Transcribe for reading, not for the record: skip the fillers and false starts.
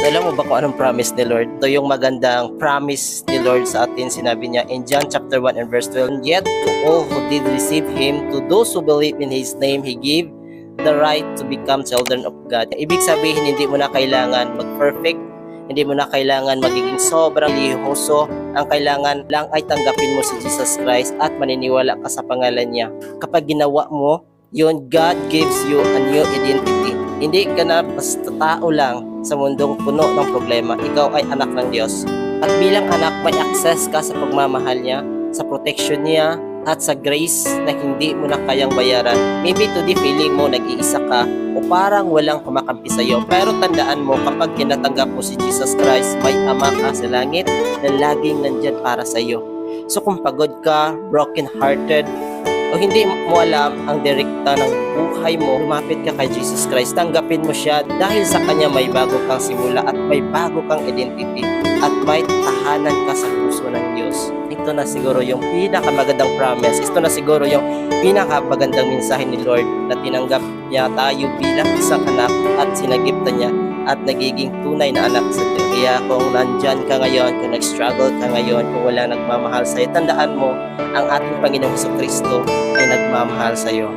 Alam mo ba kung anong promise ni Lord? Ito yung magandang promise ni Lord sa atin. Sinabi niya in John chapter 1 and verse 12, "Yet to all who did receive Him, to those who believe in His name, He gave the right to become children of God." Ibig sabihin, hindi mo na kailangan mag-perfect, hindi mo na kailangan magiging sobrang lihoso. Ang kailangan lang ay tanggapin mo si Jesus Christ at maniniwala ka sa pangalan niya. Kapag ginawa mo, yun, God gives you a new identity. Hindi ka na basta tao lang sa mundong puno ng problema. Ikaw ay anak ng Diyos. At bilang anak, may access ka sa pagmamahal niya, sa protection niya, at sa grace na hindi mo na kayang bayaran. Maybe today feeling mo nag-iisa ka o parang walang kumakampi sa iyo. Pero tandaan mo, kapag kinatanggap mo si Jesus Christ, may ama ka sa langit na laging nandyan para sa iyo. So kung pagod ka, broken-hearted, o hindi mo alam ang direkta ng buhay mo, lumapit ka kay Jesus Christ. Tanggapin mo siya dahil sa Kanya may bago kang simula at may bago kang identity at may tahanan ka sa puso ng Diyos. Ito na siguro yung pinakamagandang promise. Ito na siguro yung pinakamagandang mensahe ni Lord na tinanggap niya tayo bilang isang anak at sinagiptan niya at nagiging tunay na anak sa Diyos. Kaya kung nandyan ka ngayon, kung nag-struggle ka ngayon, kung wala nagmamahal sa'yo, tandaan mo, ang ating Panginoong Hesus-Kristo ay nagmamahal sa'yo.